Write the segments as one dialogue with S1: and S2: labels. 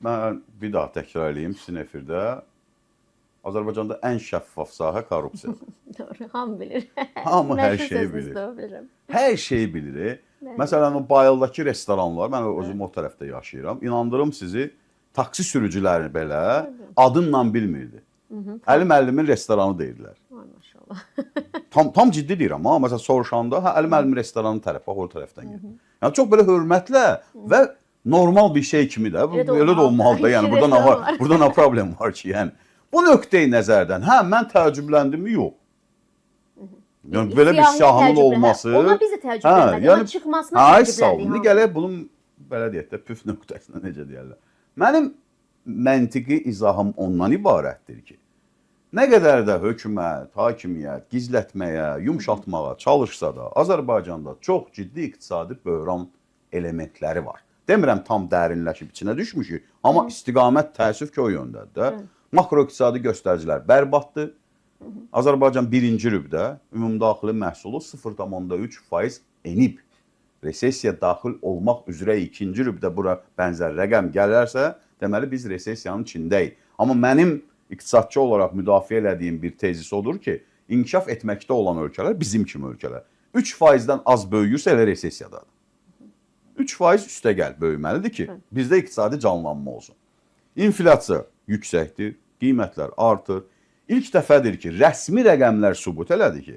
S1: mən bir daha təkrar edeyim sizin efirdə. Azərbaycanda ən şəffaf sahə korrupsiyadır.
S2: Doğru, hamı bilir.
S1: Hamı hər
S2: Məşhur
S1: şeyi
S2: sözünüzü
S1: bilir.
S2: də bilirəm.
S1: Hər şeyi bilir. Məsələn, o Bayıldakı restoranlar, mən özüm o tərəfdə yaşayıram. İnandırım sizi, taksi sürücüləri belə adınla bilmirdi. Əli müəllimin restoranı deyirlər.
S2: Ay maşallah.
S1: Tam ciddi deyirəm ha. Məsələn, soruşanda, hə, Əli müəllimin restoranı tərəf, bax, o tərəfdən gəlir. Yəni, çox belə hörmətlə və normal bir şey kimi də, elə də olmalıdır. Yəni, burada nə problem var ki, yəni. Bu nöqteyi nəzərdən, hə, mən təəccübləndim mi? Yox. Yəni, belə bir siyahının olması...
S2: Ona biz də təəccübləndik, onun çıxmasına təəccübləndik.
S1: İndi gələk bunun, belə deyək də, püf nöqtəsinə necə deyərlər. Mənim məntiqi izahım ondan ibarətdir ki, nə qədər də hökumət, hakimiyyət gizlətməyə, yumşaltmağa çalışsa da, Azərbaycanda çox ciddi iqtisadi böhran elementləri var. Demirəm tam dərinləşib içinə düşmüşük, amma istiqamət təəssüf ki, o yöndədir. Makroiqtisadi göstəricilər bərbaddır. Azərbaycan birinci rübdə ümumdaxili məhsulu 0,3% enib. Resesiya daxil olmaq üzrə ikinci rübdə bura bənzər rəqəm gələrsə, deməli biz resesiyanın içindəyik. Amma mənim iqtisadçı olaraq müdafiə elədiyim bir tezis odur ki, inkişaf etməkdə olan ölkələr bizim kimi ölkələr. 3%-dən az böyüyürsə elə resesiyadadır. 3% üstəgəl böyüməlidir ki, bizdə iqtisadi canlanma olsun. İnflyasiya yüksəkdir, qiymətlər artır. İlk dəfədir ki, rəsmi rəqəmlər sübut elədi ki,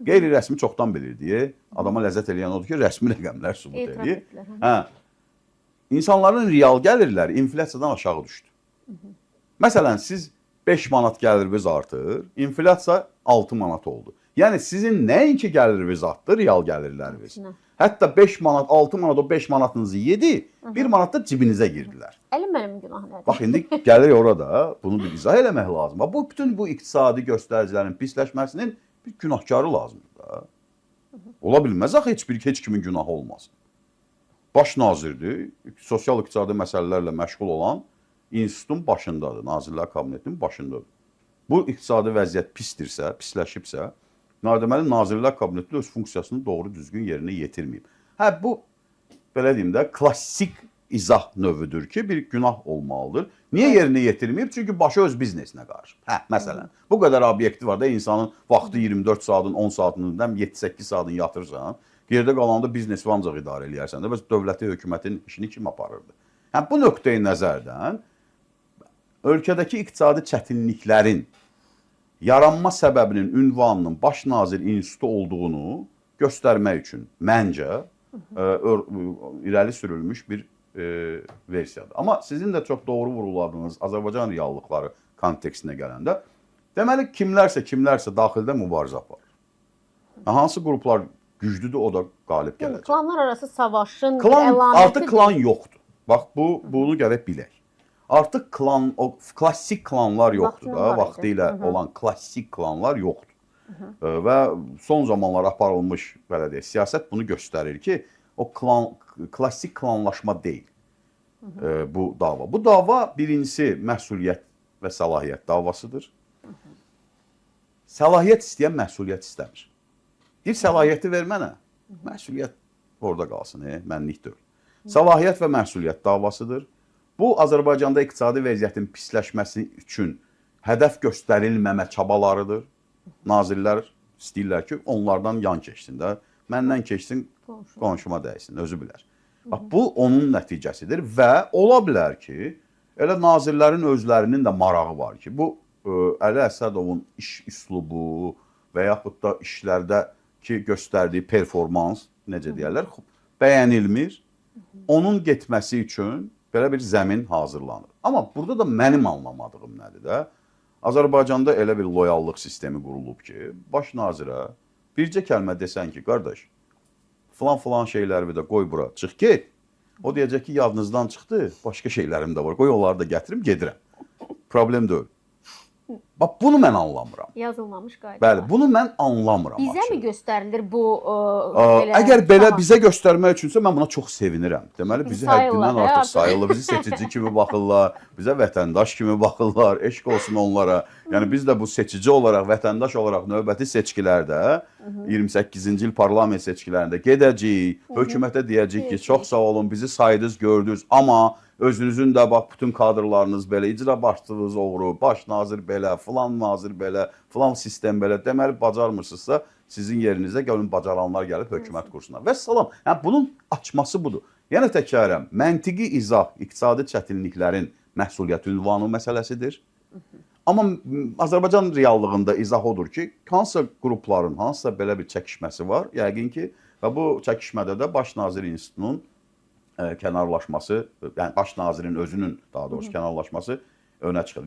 S1: qeyri-rəsmi çoxdan bilirdi. Adama ləzzət eləyən odur ki, rəsmi rəqəmlər sübut edir. İnsanların real gəlirləri inflyasiyadan aşağı düşdü. Məsələn, siz 5 manat gəliriniz artır, inflyasiya 6 manat oldu. Yəni, sizin nəinki gəliriniz artdı, real gəlirləriniz. Hətta 5 manat, 6 manat o 5 manatınızı yedi, 1 manat da cibinizə girdilər.
S2: Əli mənim günah nədir?
S1: Bax, indi gəlir orada, bunu bir izah eləmək lazım. Bütün bu iqtisadi göstəricilərin pisləşməsinin bir günahkarı lazımdır da. Ola bilməz, heç kimin günahı olmasın. Baş nazirdir, sosial-iqtisadi məsələlərlə məşğul olan institutun başındadır, Nazirlər Kabinetinin başındadır. Bu iqtisadi vəziyyət pisdirsə, pisləşibsə, deməli, Nazirlər Kabineti öz funksiyasını doğru düzgün yerinə yetirməyib. Hə, bu, belə deyim də, klassik izah növüdür ki, bir günah olmalıdır. Niyə yerinə yetirməyib? Çünki başı öz biznesinə qarışıb. Hə, məsələn, bu qədər obyekti var da, insanın vaxtı 24 saatın, 10 saatından 7-8 saatın yatırsan, yerdə qalanda biznesi ancaq idarə eləyərsən də, bəs dövləti, hökumətin işini kim aparırdı? Hə, bu nöqteyi nəzərdən, ölkədəki iqtisadi çətinliklərin yaranma səbəbinin ünvanının baş nazir institutu olduğunu göstərmək üçün məncə irəli sürülmüş bir versiyadır. Amma sizin də çox doğru vurguladığınız Azərbaycan reallıqları kontekstinə gələndə, deməli, kimlərsə daxildə mübarizə aparır. Hansı qruplar güclüdür, o da qalib gələcək.
S2: Klanlar arası savaşın bir əlamətidir.
S1: Artıq klan yoxdur. Bax, bunu gərək bilək. Artıq klan, o klassik klanlar yoxdur da, vaxtı ilə olan klassik klanlar yoxdur. Və son zamanlar aparılmış, belə deyək, siyasət bunu göstərir ki, o klassik klanlaşma deyil bu dava. Bu dava birincisi məsuliyyət və səlahiyyət davasıdır. Səlahiyyət istəyən məsuliyyət istəmir. Bir səlahiyyəti ver mənə, məsuliyyət orada qalsın, mənlik deyil. Səlahiyyət və məsuliyyət davasıdır. Bu, Azərbaycanda iqtisadi vəziyyətin pisləşməsi üçün hədəf göstərilməmə çabalarıdır. Nazirlər istəyirlər ki, onlardan yan keçsin də, məndən keçsin, qonşuma dəysin, özü bilər. Bu, onun nəticəsidir və ola bilər ki, elə nazirlərin özlərinin də marağı var ki, bu, Əli Əsədovun iş üslubu və yaxud da işlərdəki göstərdiyi performans, necə deyərlər, bəyənilmir. Onun getməsi üçün belə bir zəmin hazırlanır. Amma burada da mənim anlamadığım nədir də? Azərbaycanda elə bir loyallıq sistemi qurulub ki, baş nazirə bircə kəlmə desən ki, qardaş, filan şeylərimi də qoy bura, çıx get. O deyəcək ki, yadınızdan çıxdı, başqa şeylərim də var, qoy onları da gətirim, gedirəm. Problem deyil. Bax, bunu mən anlamıram.
S2: Yazılmamış qaydalar.
S1: Bəli, bunu mən anlamıram.
S2: Bizə mi göstərilir bu?
S1: Əgər belə bizə göstərmək üçünsə, mən buna çox sevinirəm. Deməli, bizi həddindən artıq sayırlar, bizi seçici kimi baxırlar, bizə vətəndaş kimi baxırlar, eşq olsun onlara. Yəni, biz də bu seçici olaraq, vətəndaş olaraq növbəti seçkilərdə, 28-ci il parlament seçkilərində gedəcəyik, hökumətə deyəcəyik ki, çox sağ olun, bizi saydınız, gördünüz, amma özünüzün də bax bütün kadrlarınız belə, icra başçınız oğru, baş nazir belə, filan nazir belə, filan sistem belə, deməli bacarmırsınızsa sizin yerinizə gəlin bacaranlar gəlib hökumət kursunlar. Və salam. Yəni bunun açması budur. Yəni təkrarım, məntiqi izah iqtisadi çətinliklərin məsuliyyət ünvanı məsələsidir. Amma Azərbaycan reallığında izah odur ki, hansısa qrupların hansısa belə bir çəkişməsi var, yəqin ki, və bu çəkişmədə də Baş Nazir İnstitutunun kənarlaşması, yəni Baş Nazirin özünün daha doğrusu kənarlaşması önə çıxır.